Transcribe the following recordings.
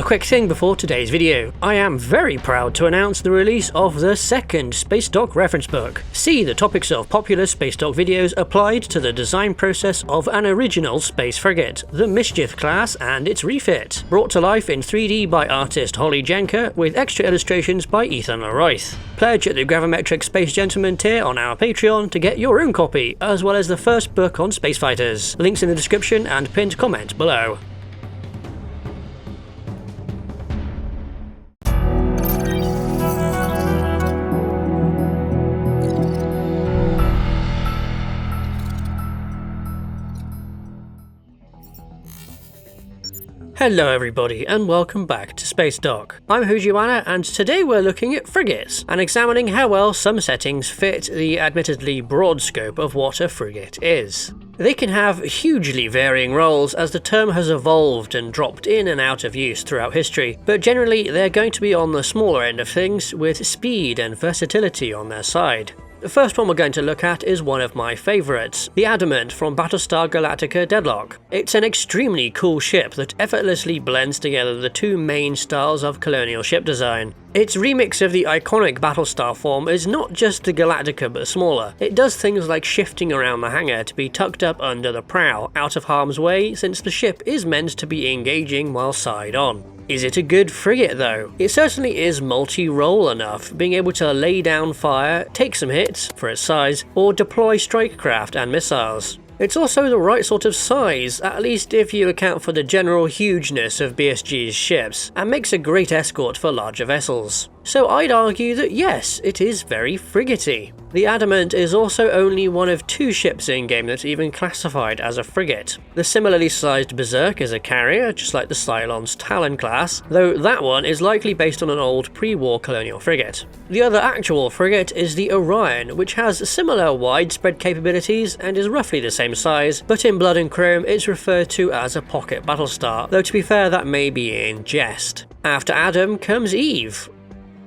quick thing before today's video. I am very proud to announce the release of the second Spacedock reference book. See the topics of popular Spacedock videos applied to the design process of an original space frigate, the Mischief class and its refit. Brought to life in 3D by artist Holly Jenker with extra illustrations by Ethan Leroyth. Pledge at the Gravimetric Space Gentleman tier on our Patreon to get your own copy, as well as the first book on space fighters. Links in the description and pinned comment below. Hello everybody and welcome back to Spacedock. I'm Hujuana and today we're looking at frigates and examining how well some settings fit the admittedly broad scope of what a frigate is. They can have hugely varying roles as the term has evolved and dropped in and out of use throughout history, but generally they're going to be on the smaller end of things with speed and versatility on their side. The first one we're going to look at is one of my favourites, the Adamant from Battlestar Galactica Deadlock. It's an extremely cool ship that effortlessly blends together the two main styles of colonial ship design. Its remix of the iconic Battlestar form is not just the Galactica but smaller. It does things like shifting around the hangar to be tucked up under the prow, out of harm's way, since the ship is meant to be engaging while side on. Is it a good frigate though? It certainly is multi-role enough, being able to lay down fire, take some hits for its size, or deploy strike craft and missiles. It's also the right sort of size, at least if you account for the general hugeness of BSG's ships, and makes a great escort for larger vessels. So I'd argue that yes, it is very frigatey. The Adamant is also only one of two ships in-game that's even classified as a frigate. The similarly sized Berserk is a carrier, just like the Cylon's Talon class, though that one is likely based on an old pre-war colonial frigate. The other actual frigate is the Orion, which has similar widespread capabilities and is roughly the same size, but in Blood and Chrome it's referred to as a pocket battlestar, though to be fair that may be in jest. After Adam comes Eve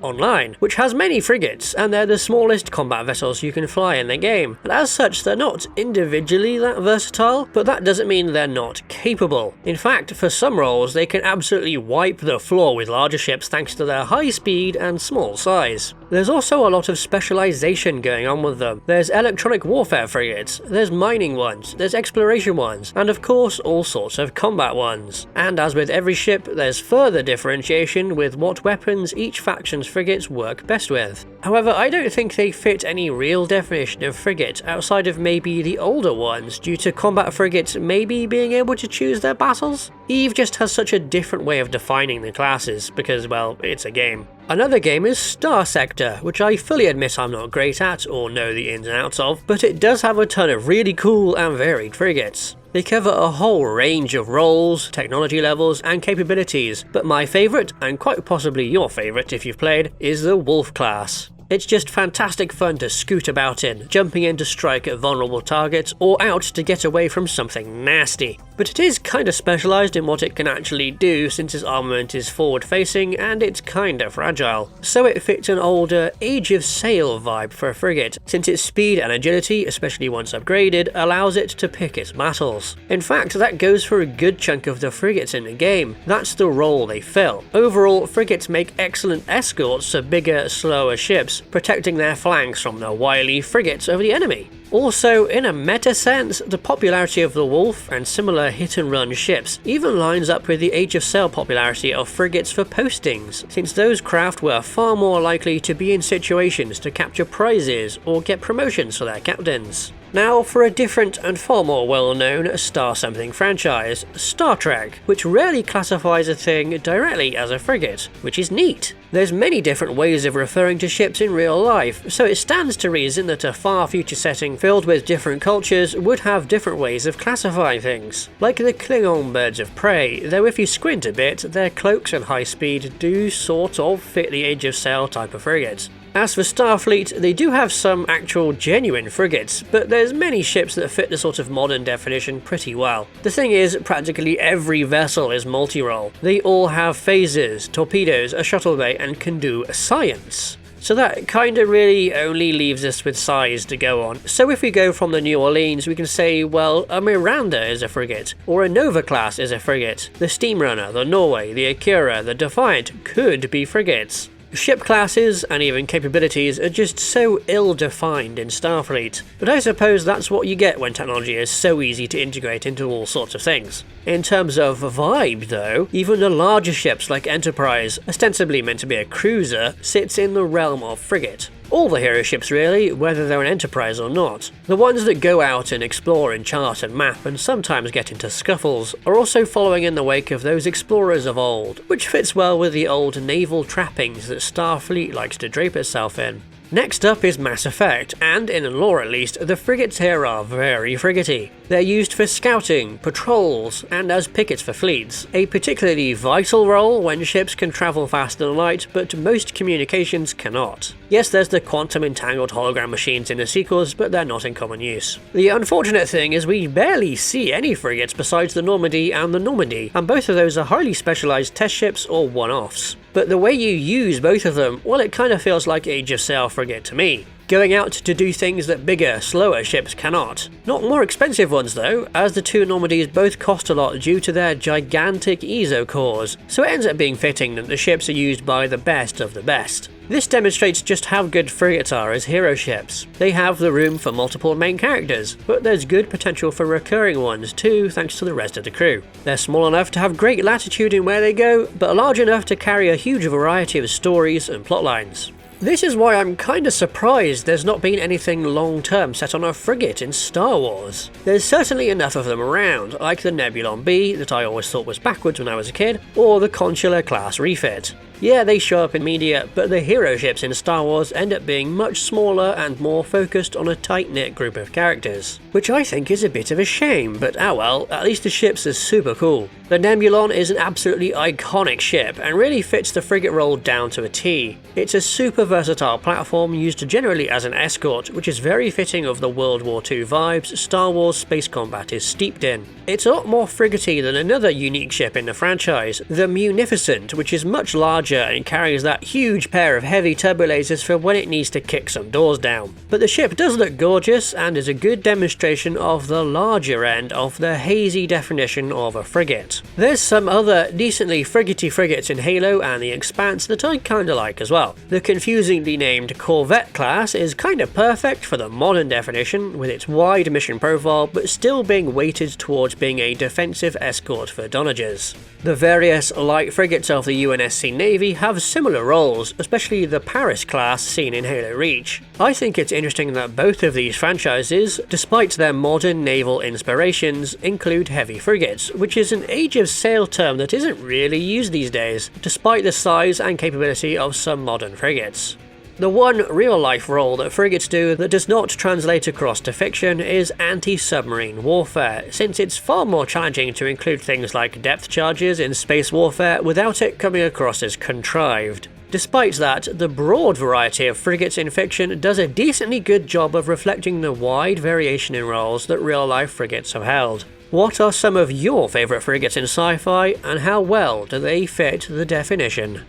Online, which has many frigates, and they're the smallest combat vessels you can fly in the game, and as such they're not individually that versatile, but that doesn't mean they're not capable. In fact, for some roles they can absolutely wipe the floor with larger ships thanks to their high speed and small size. There's also a lot of specialization going on with them. There's electronic warfare frigates, there's mining ones, there's exploration ones, and of course all sorts of combat ones. And as with every ship, there's further differentiation with what weapons each faction's frigates work best with. However, I don't think they fit any real definition of frigate outside of maybe the older ones, due to combat frigates maybe being able to choose their battles. Eve just has such a different way of defining the classes, because, well, it's a game. Another game is Star Sector, which I fully admit I'm not great at or know the ins and outs of, but it does have a ton of really cool and varied frigates. They cover a whole range of roles, technology levels, and capabilities, but my favourite, and quite possibly your favourite if you've played, is the Wolf class. It's just fantastic fun to scoot about in, jumping in to strike at vulnerable targets or out to get away from something nasty. But it is kinda specialised in what it can actually do since its armament is forward facing and it's kinda fragile. So it fits an older Age of Sail vibe for a frigate, since its speed and agility, especially once upgraded, allows it to pick its battles. In fact, that goes for a good chunk of the frigates in the game. That's the role they fill. Overall, frigates make excellent escorts to bigger, slower ships, protecting their flanks from the wily frigates of the enemy. Also, in a meta sense, the popularity of the Wolf and similar hit-and-run ships even lines up with the Age of Sail popularity of frigates for postings, since those craft were far more likely to be in situations to capture prizes or get promotions for their captains. Now for a different and far more well-known star-something franchise, Star Trek, which rarely classifies a thing directly as a frigate, which is neat. There's many different ways of referring to ships in real life, so it stands to reason that a far future setting filled with different cultures would have different ways of classifying things. Like the Klingon birds of prey, though if you squint a bit, their cloaks and high speed do sort of fit the Age of Sail type of frigate. As for Starfleet, they do have some actual genuine frigates, but there's many ships that fit the sort of modern definition pretty well. The thing is, practically every vessel is multi-role. They all have phasers, torpedoes, a shuttle bay, and can do science. So that kinda really only leaves us with size to go on. So if we go from the New Orleans, we can say, well, a Miranda is a frigate, or a Nova class is a frigate. The Steamrunner, the Norway, the Akira, the Defiant could be frigates. Ship classes and even capabilities are just so ill-defined in Starfleet, but I suppose that's what you get when technology is so easy to integrate into all sorts of things. In terms of vibe though, even the larger ships like Enterprise, ostensibly meant to be a cruiser, sits in the realm of frigate. All the hero ships really, whether they're an Enterprise or not. The ones that go out and explore and chart and map and sometimes get into scuffles are also following in the wake of those explorers of old, which fits well with the old naval trappings that Starfleet likes to drape itself in. Next up is Mass Effect, and in lore at least, the frigates here are very frigatey. They're used for scouting, patrols, and as pickets for fleets, a particularly vital role when ships can travel faster than light, but most communications cannot. Yes, there's the quantum entangled hologram machines in the sequels, but they're not in common use. The unfortunate thing is we barely see any frigates besides the Normandy, and both of those are highly specialised test ships or one-offs. But the way you use both of them, well, it kind of feels like Age of Sail frigate to me. Going out to do things that bigger, slower ships cannot. Not more expensive ones though, as the two Normandies both cost a lot due to their gigantic ESO cores, so it ends up being fitting that the ships are used by the best of the best. This demonstrates just how good frigates are as hero ships. They have the room for multiple main characters, but there's good potential for recurring ones too thanks to the rest of the crew. They're small enough to have great latitude in where they go, but large enough to carry a huge variety of stories and plotlines. This is why I'm kinda surprised there's not been anything long-term set on a frigate in Star Wars. There's certainly enough of them around, like the Nebulon B that I always thought was backwards when I was a kid, or the Consular class refit. Yeah, they show up in media, but the hero ships in Star Wars end up being much smaller and more focused on a tight-knit group of characters, which I think is a bit of a shame, but oh well, at least the ships are super cool. The Nebulon is an absolutely iconic ship and really fits the frigate role down to a T. It's a super versatile platform used generally as an escort, which is very fitting of the World War II vibes Star Wars space combat is steeped in. It's a lot more frigatey than another unique ship in the franchise, the Munificent, which is much larger and carries that huge pair of heavy turbolasers for when it needs to kick some doors down. But the ship does look gorgeous and is a good demonstration of the larger end of the hazy definition of a frigate. There's some other decently frigatey frigates in Halo and The Expanse that I kinda like as well. The confusingly named Corvette class is kinda perfect for the modern definition, with its wide mission profile but still being weighted towards being a defensive escort for Donagers. The various light frigates of the UNSC Navy have similar roles, especially the Paris class seen in Halo Reach. I think it's interesting that both of these franchises, despite their modern naval inspirations, include heavy frigates, which is an Age of Sail term that isn't really used these days, despite the size and capability of some modern frigates. The one real-life role that frigates do that does not translate across to fiction is anti-submarine warfare, since it's far more challenging to include things like depth charges in space warfare without it coming across as contrived. Despite that, the broad variety of frigates in fiction does a decently good job of reflecting the wide variation in roles that real-life frigates have held. What are some of your favourite frigates in sci-fi, and how well do they fit the definition?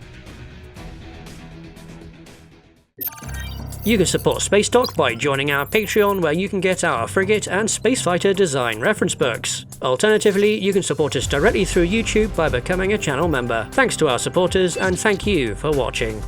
You can support Spacedock by joining our Patreon, where you can get our frigate and spacefighter design reference books. Alternatively, you can support us directly through YouTube by becoming a channel member. Thanks to our supporters, and thank you for watching.